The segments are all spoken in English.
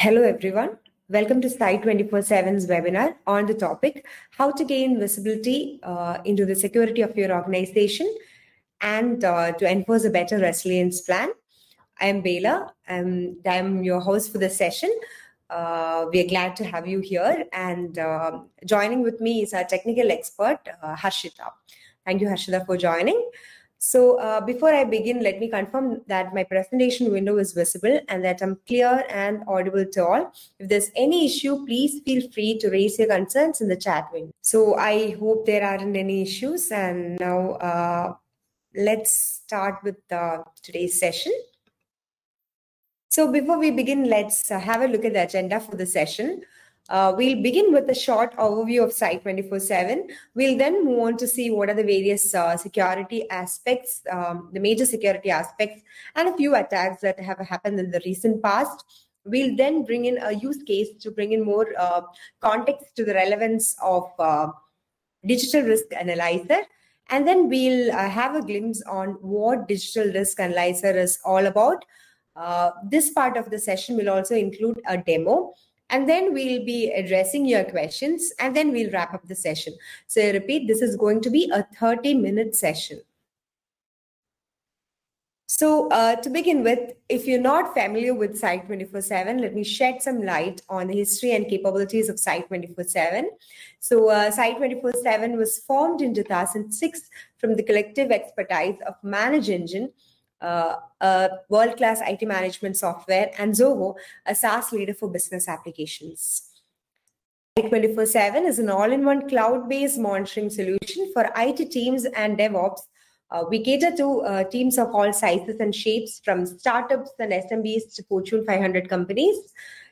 Hello, everyone. Welcome to Site 24/7's webinar on the topic, how to gain visibility into the security of your organization and to enforce a better resilience plan. I am Bela, and I'm your host for the session. We are glad to have you here. And joining with me is our technical expert, Harshita. Thank you, Harshita, for joining. So before I begin, let me confirm that my presentation window is visible and that I'm clear and audible to all. If there's any issue, please feel free to raise your concerns in the chat window. So I hope there aren't any issues. And now let's start with today's session. So before we begin, let's have a look at the agenda for the session. We'll begin with a short overview of Site 24/7. We'll then move on to see what are the various security aspects, the major security aspects, and a few attacks that have happened in the recent past. We'll then bring in a use case to bring in more context to the relevance of digital risk analyzer. And then we'll have a glimpse on what digital risk analyzer is all about. This part of the session will also include a demo. And then we'll be addressing your questions, and then we'll wrap up the session. So I repeat, this is going to be a 30-minute session. So to begin with, if you're not familiar with Site 24/7, let me shed some light on the history and capabilities of Site 24/7. So Site 24/7 was formed in 2006 from the collective expertise of ManageEngine, a world-class IT management software, and Zoho, a SaaS leader for business applications. Site 24/7 is an all-in-one cloud-based monitoring solution for IT teams and DevOps. We cater to teams of all sizes and shapes, from startups and SMBs to Fortune 500 companies.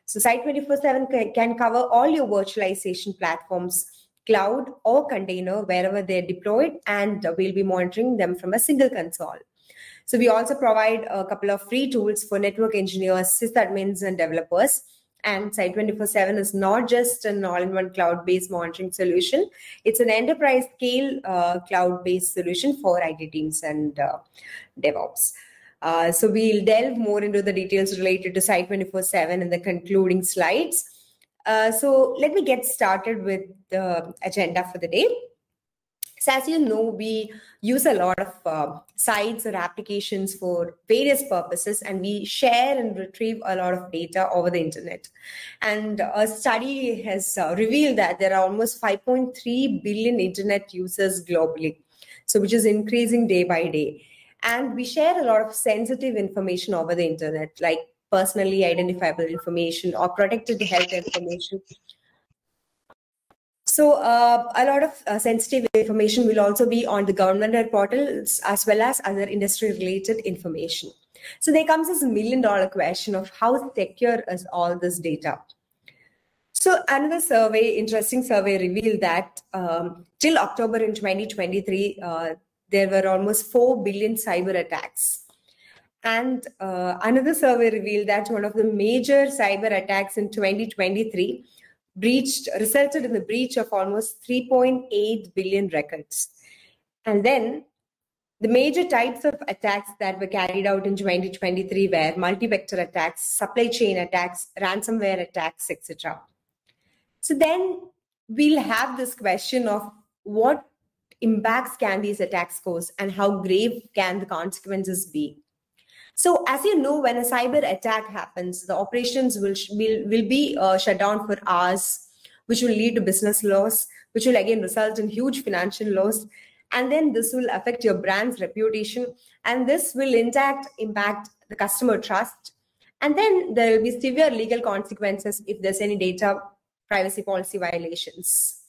So Site 24/7 can cover all your virtualization platforms, cloud or container, wherever they're deployed, and we'll be monitoring them from a single console. So we also provide a couple of free tools for network engineers, sysadmins, and developers. And Site 24/7 is not just an all-in-one cloud-based monitoring solution. It's an enterprise-scale cloud-based solution for IT teams and DevOps. So we'll delve more into the details related to Site 24/7 in the concluding slides. So let me get started with the agenda for the day. So as you know, we use a lot of sites or applications for various purposes, and we share and retrieve a lot of data over the internet. And a study has revealed that there are almost 5.3 billion internet users globally, so which is increasing day by day. And we share a lot of sensitive information over the internet, like personally identifiable information or protected health information. So a lot of sensitive information will also be on the governmental portals as well as other industry-related information. So there comes this $1 million question of how secure is all this data. So another survey, interesting survey, revealed that till October in 2023, there were almost 4 billion cyber attacks. And another survey revealed that one of the major cyber attacks in 2023 resulted in the breach of almost 3.8 billion records. And then the major types of attacks that were carried out in 2023 were multi-vector attacks, supply chain attacks, ransomware attacks, etc. So then we'll have this question of what impacts can these attacks cause and how grave can the consequences be. So as you know, when a cyber attack happens, the operations will be shut down for hours, which will lead to business loss, which will again result in huge financial loss. And then this will affect your brand's reputation. And this will impact the customer trust. And then there will be severe legal consequences if there's any data privacy policy violations.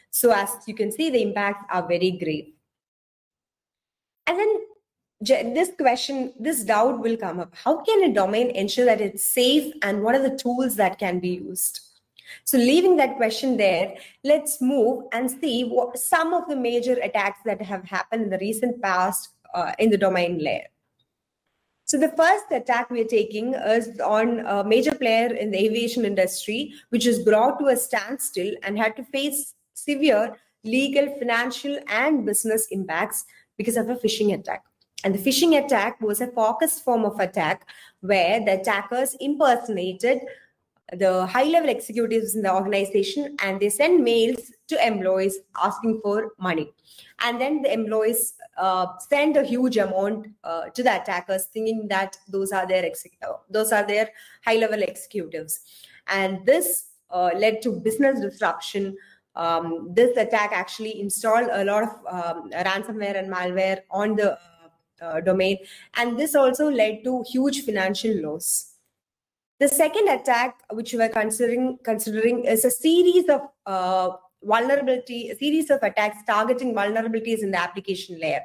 So as you can see, the impacts are very grave. And then this doubt will come up. How can a domain ensure that it's safe, and what are the tools that can be used? So leaving that question there, let's move and see what some of the major attacks that have happened in the recent past in the domain layer. So the first attack we're taking is on a major player in the aviation industry, which is brought to a standstill and had to face severe legal, financial, and business impacts because of a phishing attack. And the phishing attack was a focused form of attack where the attackers impersonated the high-level executives in the organization, and they send mails to employees asking for money. And then the employees send a huge amount to the attackers, thinking that those are their high-level executives. And this led to business disruption. This attack actually installed a lot of ransomware and malware on the domain, and this also led to huge financial loss. The second attack, which we are considering, is a series of attacks targeting vulnerabilities in the application layer.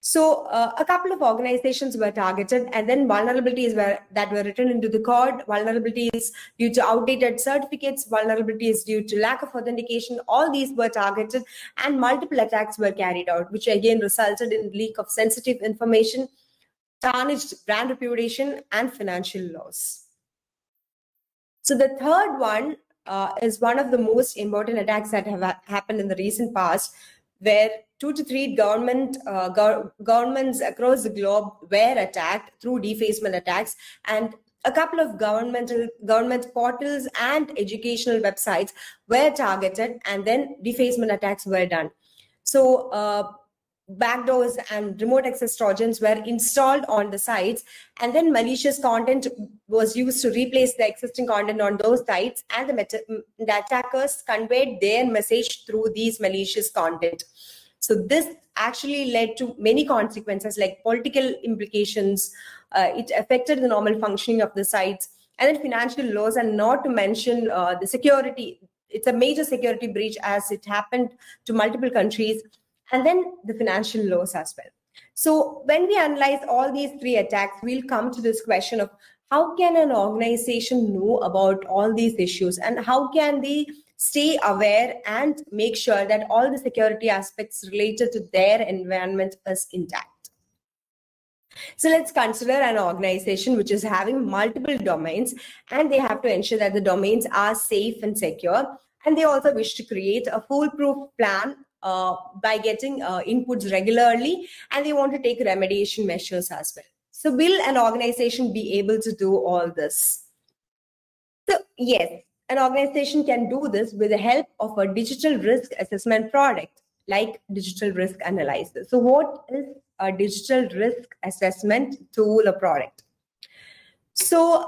So a couple of organizations were targeted, and then vulnerabilities that were written into the code, vulnerabilities due to outdated certificates, vulnerabilities due to lack of authentication, all these were targeted, and multiple attacks were carried out, which again resulted in leak of sensitive information, tarnished brand reputation, and financial loss. So the third one is one of the most important attacks that have happened in the recent past, where 2 to 3 governments across the globe were attacked through defacement attacks, and a couple of government portals and educational websites were targeted, and then defacement attacks were done. So backdoors and remote access trojans were installed on the sites, and then malicious content was used to replace the existing content on those sites, and the attackers conveyed their message through these malicious content. So this actually led to many consequences like political implications. It affected the normal functioning of the sites, and then financial loss, and not to mention the security. It's a major security breach as it happened to multiple countries, and then the financial loss as well. So when we analyze all these 3 attacks, we'll come to this question of how can an organization know about all these issues, and how can they stay aware and make sure that all the security aspects related to their environment is intact. So let's consider an organization which is having multiple domains, and they have to ensure that the domains are safe and secure, and they also wish to create a foolproof plan by getting inputs regularly, and they want to take remediation measures as well. So will an organization be able to do all this? So yes, an organization can do this with the help of a digital risk assessment product like Digital Risk Analyzer. So what is a digital risk assessment tool or product? So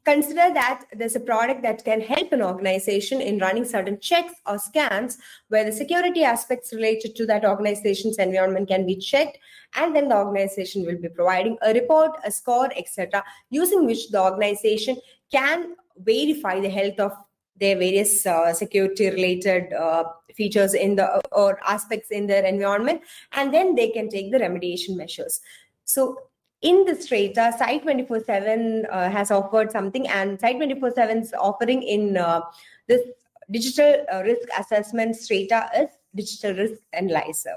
consider that there's a product that can help an organization in running certain checks or scans where the security aspects related to that organization's environment can be checked, and then the organization will be providing a report, a score, etc., using which the organization can verify the health of their various security related features in the or aspects in their environment, and then they can take the remediation measures. So in this strata, Site 24/7 has offered something, and Site 24/7's offering in this digital risk assessment strata is Digital Risk Analyzer.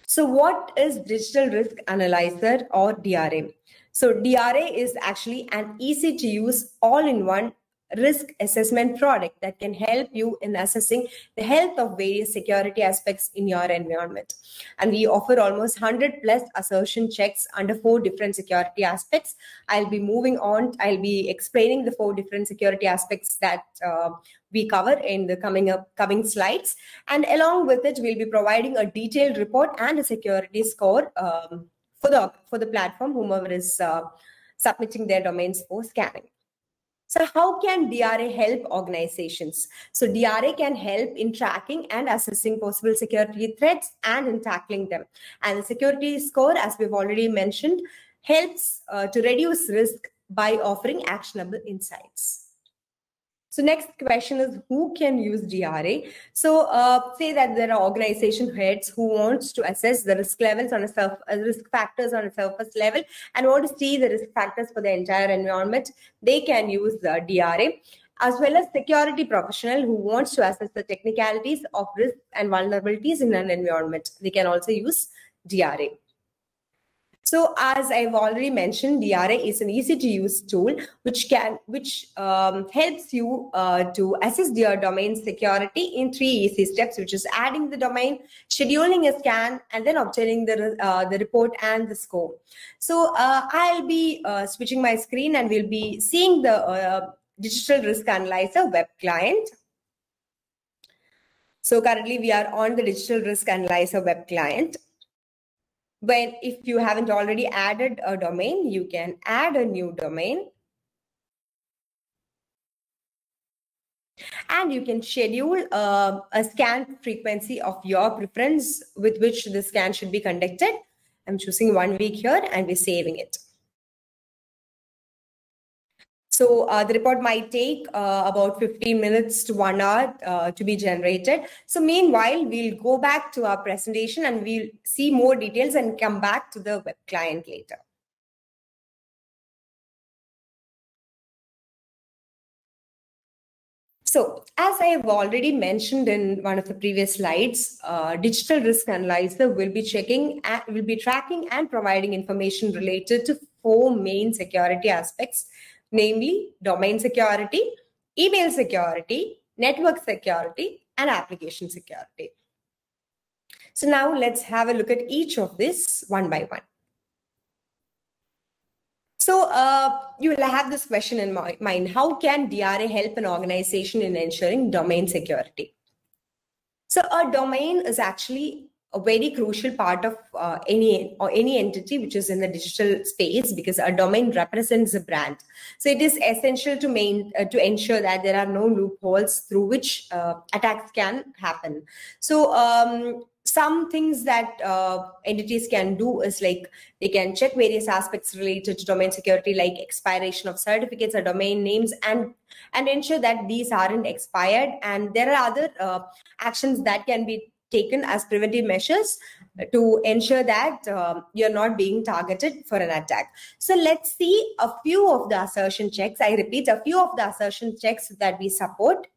So what is Digital Risk Analyzer or DRA? So DRA is actually an easy to use all-in-one risk assessment product that can help you in assessing the health of various security aspects in your environment. And we offer almost 100 plus assertion checks under 4 different security aspects. I'll be moving on. I'll be explaining the 4 different security aspects that we cover in the coming slides. And along with it, we'll be providing a detailed report and a security score for the platform, whomever is submitting their domains for scanning. So how can DRA help organizations? So DRA can help in tracking and assessing possible security threats and in tackling them. And the security score, as we've already mentioned, helps to reduce risk by offering actionable insights. So next question is, who can use DRA? So say that there are organization heads who wants to assess the risk levels on risk factors on a surface level and want to see the risk factors for the entire environment. They can use the DRA, as well as security professional who wants to assess the technicalities of risks and vulnerabilities in an environment. They can also use DRA. So as I've already mentioned, DRA is an easy to use tool which helps you to assess your domain security in 3 easy steps, which is adding the domain, scheduling a scan, and then obtaining the report and the score. So I'll be switching my screen and we'll be seeing the Digital Risk Analyzer web client. So currently we are on the Digital Risk Analyzer web client. If you haven't already added a domain, you can add a new domain. And you can schedule a scan frequency of your preference with which the scan should be conducted. I'm choosing 1 week here and we're saving it. So the report might take about 15 minutes to 1 hour to be generated. So meanwhile, we'll go back to our presentation and we'll see more details and come back to the web client later. So as I have already mentioned in one of the previous slides, Digital Risk Analyzer will be tracking and providing information related to 4 main security aspects, namely domain security, email security, network security, and application security. So now let's have a look at each of this one by one. So you will have this question in mind: how can DRA help an organization in ensuring domain security? So a domain is actually a very crucial part of any entity which is in the digital space, because a domain represents a brand. So it is essential to ensure that there are no loopholes through which attacks can happen. So some things that entities can do is like they can check various aspects related to domain security, like expiration of certificates or domain names, and ensure that these aren't expired. And there are other actions that can be taken as preventive measures to ensure that you're not being targeted for an attack. So let's see a few of the assertion checks. I repeat, a few of the assertion checks that we support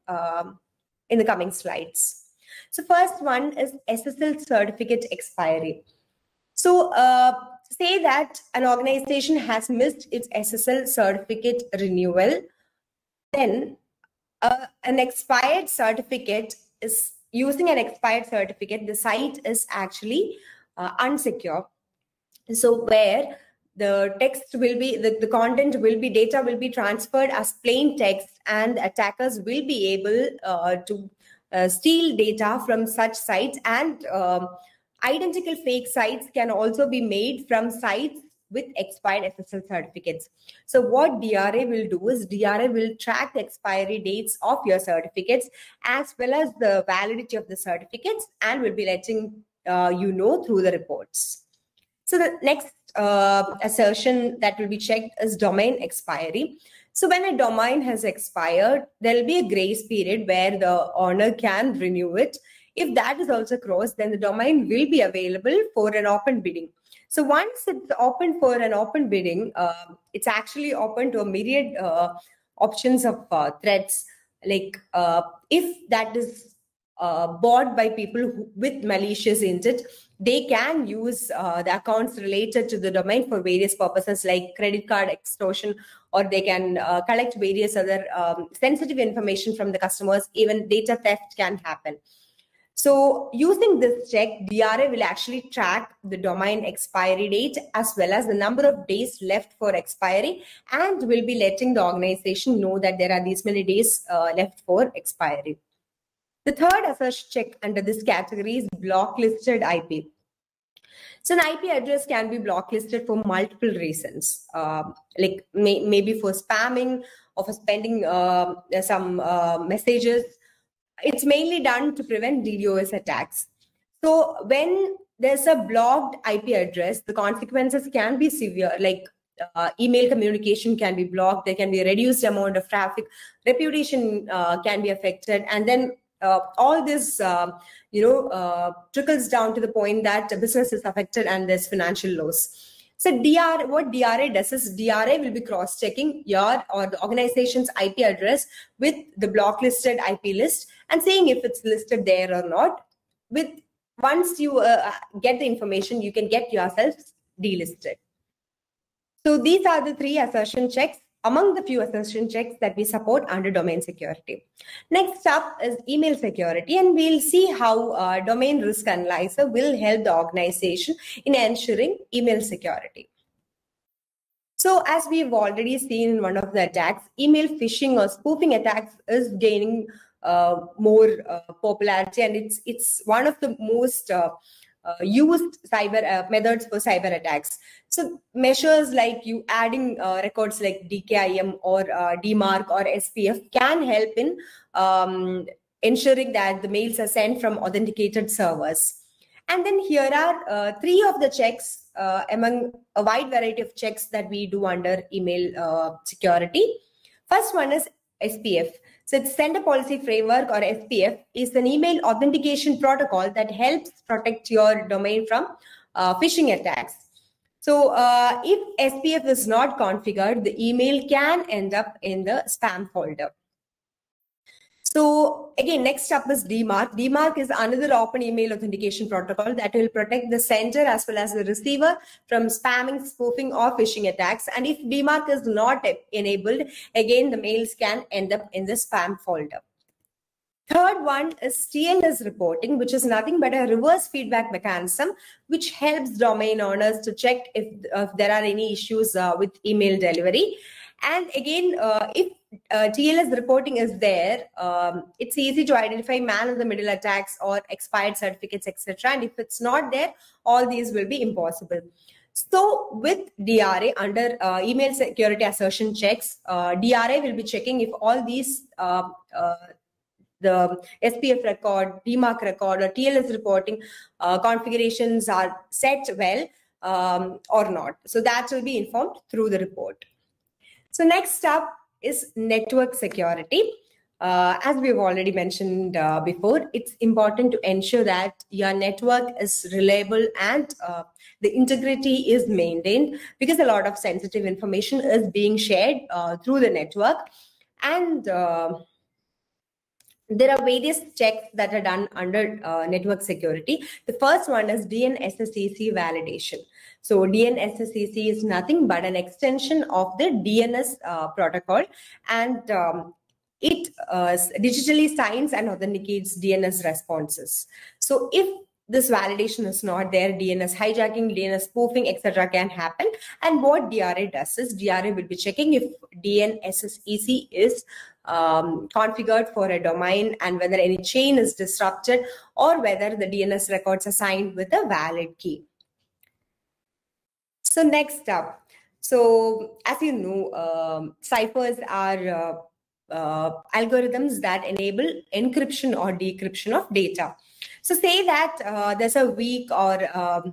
in the coming slides. So first one is SSL certificate expiry. So say that an organization has missed its SSL certificate renewal, then an expired certificate is using an expired certificate, the site is actually unsecure. So where the text will be, the content will be, data will be transferred as plain text, and attackers will be able to steal data from such sites, and identical fake sites can also be made from sites with expired SSL certificates. So what DRA will do is DRA will track the expiry dates of your certificates as well as the validity of the certificates, and will be letting you know through the reports. So the next assertion that will be checked is domain expiry. So when a domain has expired, there will be a grace period where the owner can renew it. If that is also crossed, then the domain will be available for an open bidding. So once it's open for an open bidding, it's actually open to a myriad options of threats. Like if that is bought by people with malicious intent, they can use the accounts related to the domain for various purposes like credit card extortion, or they can collect various other sensitive information from the customers. Even data theft can happen. So using this check, DRA will actually track the domain expiry date as well as the number of days left for expiry, and will be letting the organization know that there are these many days left for expiry. The third assertion check under this category is blocklisted IP. So an IP address can be blocklisted for multiple reasons, like maybe for spamming or for spending some messages. It's mainly done to prevent DDoS attacks. So when there's a blocked IP address, the consequences can be severe, like email communication can be blocked, there can be a reduced amount of traffic, reputation can be affected, and then all this trickles down to the point that the business is affected and there's financial loss. So what DRA does is DRA will be cross-checking your or the organization's IP address with the blocklisted IP list and seeing if it's listed there or not. Once you get the information, you can get yourself delisted. So these are the 3 assertion checks among the few assertion checks that we support under domain security. Next up is email security, and we'll see how Domain Risk Analyzer will help the organization in ensuring email security. So as we've already seen in one of the attacks, email phishing or spoofing attacks is gaining more popularity, and it's one of the most used cyber methods for cyber attacks. So measures like you adding records like DKIM or DMARC or SPF can help in ensuring that the mails are sent from authenticated servers. And then here are 3 of the checks among a wide variety of checks that we do under email security. First one is SPF. So it's Sender Policy Framework, or SPF, is an email authentication protocol that helps protect your domain from phishing attacks. So if SPF is not configured, the email can end up in the spam folder. So again, next up is DMARC. DMARC is another open email authentication protocol that will protect the sender as well as the receiver from spamming, spoofing, or phishing attacks. And if DMARC is not enabled, again, the mails can end up in the spam folder. Third one is TLS reporting, which is nothing but a reverse feedback mechanism, which helps domain owners to check if there are any issues with email delivery. And again, if TLS reporting is there, it's easy to identify man-in-the-middle attacks or expired certificates, etc. And if it's not there, all these will be impossible. So with DRA, under email security assertion checks, DRA will be checking if all these the SPF record, DMARC record, or TLS reporting configurations are set well or not. So that will be informed through the report. So next up is network security. As we've already mentioned before, it's important to ensure that your network is reliable and the integrity is maintained, because a lot of sensitive information is being shared through the network. And there are various checks that are done under network security. The first one is DNSSEC validation. So DNSSEC is nothing but an extension of the DNS protocol, and it digitally signs and authenticates DNS responses. So if this validation is not there, DNS hijacking, DNS spoofing, etc. can happen. And what DRA does is DRA will be checking if DNSSEC is configured for a domain, and whether any chain is disrupted, or whether the DNS records are signed with a valid key. So next up, so as you know, ciphers are algorithms that enable encryption or decryption of data. So say that there's a weak or a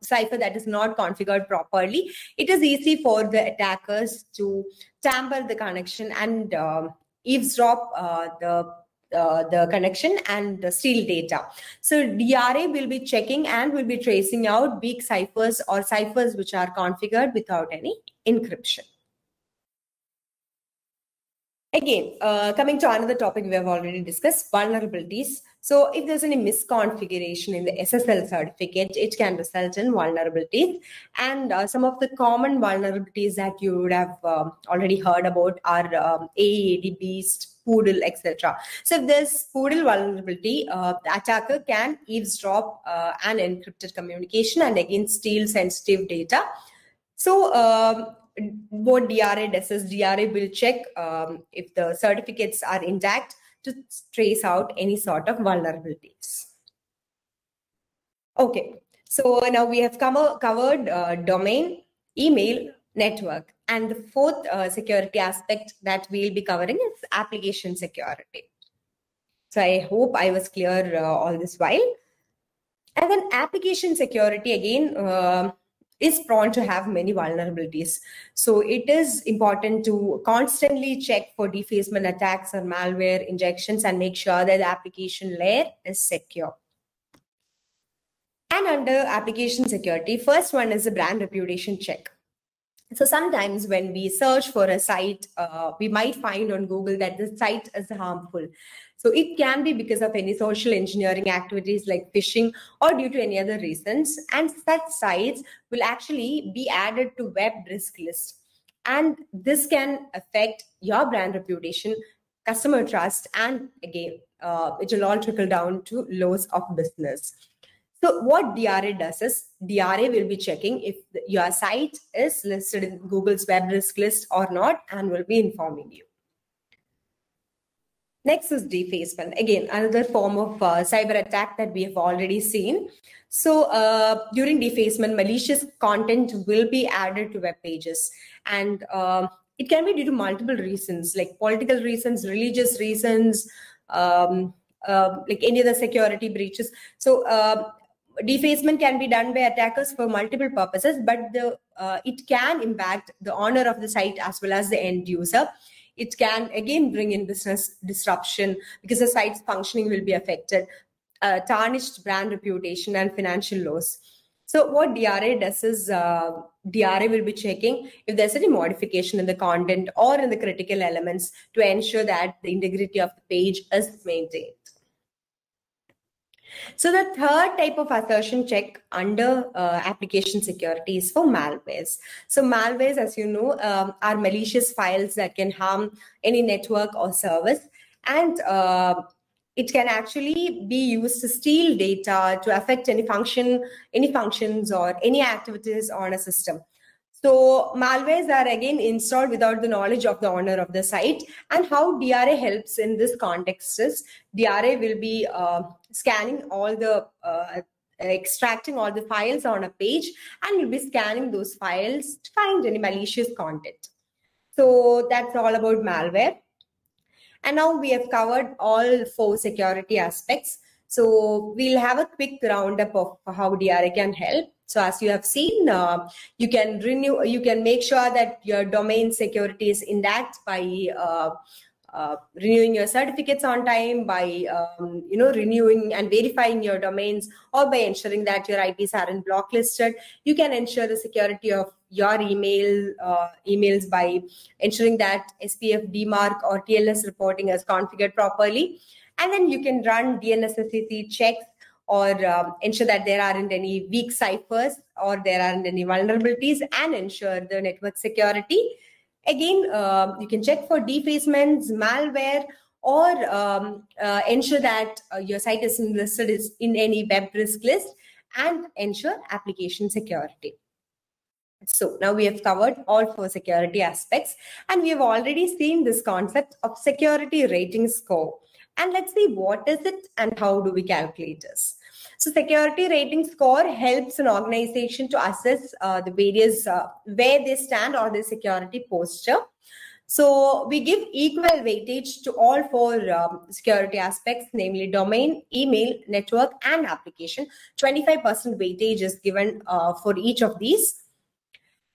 cipher that is not configured properly, it is easy for the attackers to tamper the connection and eavesdrop the connection and steal data. So DRA will be checking and will be tracing out weak ciphers or ciphers which are configured without any encryption. Again, coming to another topic we have already discussed, vulnerabilities. So if there's any misconfiguration in the SSL certificate, it can result in vulnerabilities. And some of the common vulnerabilities that you would have already heard about are AED, Beast, Poodle, etc. So if there's Poodle vulnerability, the attacker can eavesdrop an encrypted communication and again steal sensitive data. So what DRA does is DRA will check if the certificates are intact to trace out any sort of vulnerabilities. Okay, so now we have covered domain, email, network, and the fourth security aspect that we'll be covering is application security. So I hope I was clear all this while. And then application security again is prone to have many vulnerabilities. So it is important to constantly check for defacement attacks or malware injections and make sure that the application layer is secure. And under application security, first one is a brand reputation check. So sometimes when we search for a site, we might find on Google that the site is harmful. So it can be because of any social engineering activities like phishing or due to any other reasons. And such sites will actually be added to web risk list. And this can affect your brand reputation, customer trust, and again, it will all trickle down to loss of business. So what DRA does is DRA will be checking if your site is listed in Google's web risk list or not and will be informing you. Next is defacement. Again, another form of cyber attack that we have already seen. So during defacement, malicious content will be added to web pages, and it can be due to multiple reasons, like political reasons, religious reasons, like any other security breaches. So defacement can be done by attackers for multiple purposes, but it can impact the honor of the site as well as the end user. It can again bring in business disruption because the site's functioning will be affected, tarnished brand reputation, and financial loss. So what DRA does is DRA will be checking if there's any modification in the content or in the critical elements to ensure that the integrity of the page is maintained. So the third type of assertion check under application security is for malwares. So malwares, as you know, are malicious files that can harm any network or service, and it can actually be used to steal data, to affect any functions or any activities on a system. So malwares are again installed without the knowledge of the owner of the site. And how DRA helps in this context is DRA will be scanning all the, extracting all the files on a page, and will be scanning those files to find any malicious content. So that's all about malware. And now we have covered all 4 security aspects. So we'll have a quick roundup of how DRA can help. So as you have seen, you can make sure that your domain security is intact by renewing your certificates on time, by renewing and verifying your domains, or by ensuring that your IPs aren't blacklisted. You can ensure the security of your emails by ensuring that SPF, DMARC, or TLS reporting is configured properly. And then you can run DNSSC checks or ensure that there aren't any weak ciphers or there aren't any vulnerabilities, and ensure the network security. Again, you can check for defacements, malware, or ensure that your site is listed in any web risk list, and ensure application security. So now we have covered all 4 security aspects, and we have already seen this concept of security rating score. And let's see what is it and how do we calculate this. So security rating score helps an organization to assess the various where they stand or their security posture. So we give equal weightage to all 4 security aspects, namely domain, email, network, and application. 25% weightage is given for each of these.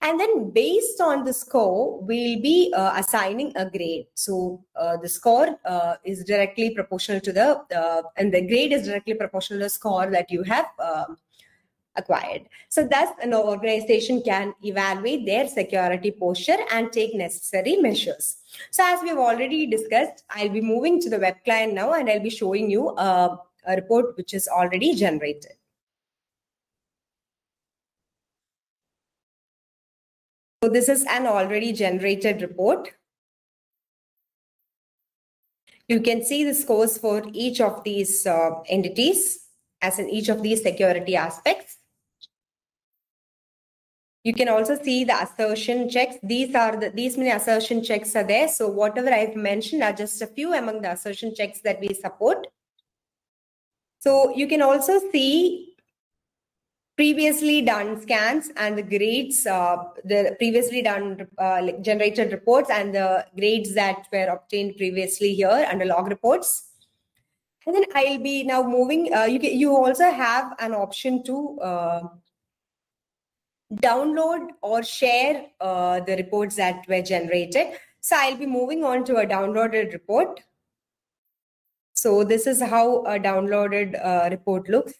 And then based on the score, we'll be assigning a grade. So the score is directly proportional to and the grade is directly proportional to the score that you have acquired. So thus an organization can evaluate their security posture and take necessary measures. So as we've already discussed, I'll be moving to the web client now, and I'll be showing you a report which is already generated. So this is an already generated report. You can see the scores for each of these entities, as in each of these security aspects. You can also see the assertion checks. These many assertion checks are there. So whatever I've mentioned are just a few among the assertion checks that we support. So you can also see previously done scans and the grades, the previously done generated reports and the grades that were obtained previously here under log reports. And then I'll be now moving. You also have an option to download or share the reports that were generated. So I'll be moving on to a downloaded report. So this is how a downloaded report looks.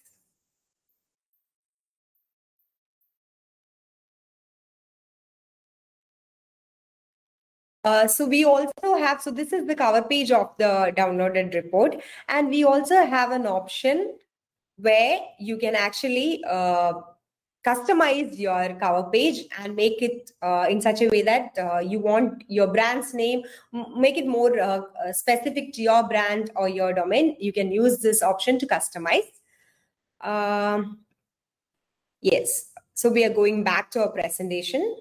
So we also have, so this is the cover page of the downloaded report, and we also have an option where you can actually customize your cover page and make it in such a way that you want your brand's name, make it more specific to your brand or your domain. You can use this option to customize. Yes, so we are going back to our presentation.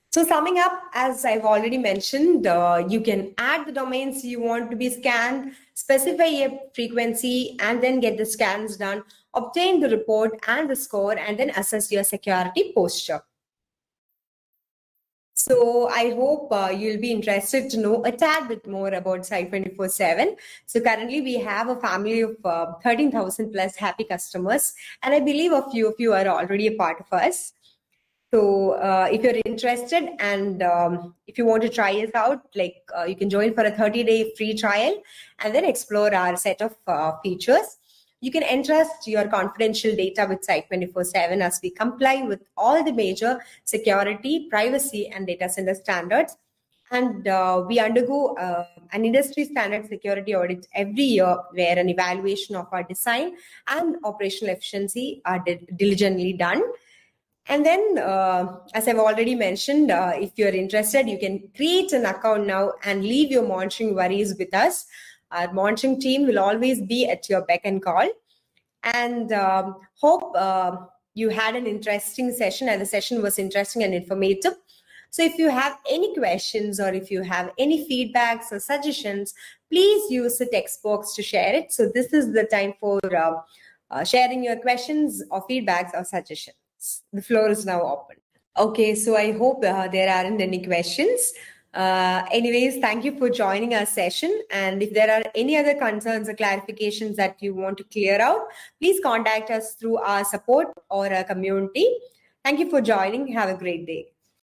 So summing up, as I've already mentioned, you can add the domains you want to be scanned, specify a frequency, and then get the scans done, obtain the report and the score, and then assess your security posture. So I hope you'll be interested to know a tad bit more about Site 24/7. So currently we have a family of 13,000 plus happy customers, and I believe a few of you are already a part of us. So if you're interested and if you want to try us out, you can join for a 30-day free trial and then explore our set of features. You can entrust your confidential data with Site 24/7 as we comply with all the major security, privacy, and data center standards. And we undergo an industry standard security audit every year where an evaluation of our design and operational efficiency are diligently done. And then, as I've already mentioned, if you're interested, you can create an account now and leave your monitoring worries with us. Our monitoring team will always be at your beck and call. And hope you had an interesting session, and the session was interesting and informative. So if you have any questions or if you have any feedbacks or suggestions, please use the text box to share it. So this is the time for sharing your questions or feedbacks or suggestions. The floor is now open. Okay, so I hope there aren't any questions. Anyways, thank you for joining our session. And if there are any other concerns or clarifications that you want to clear out, please contact us through our support or our community. Thank you for joining. Have a great day.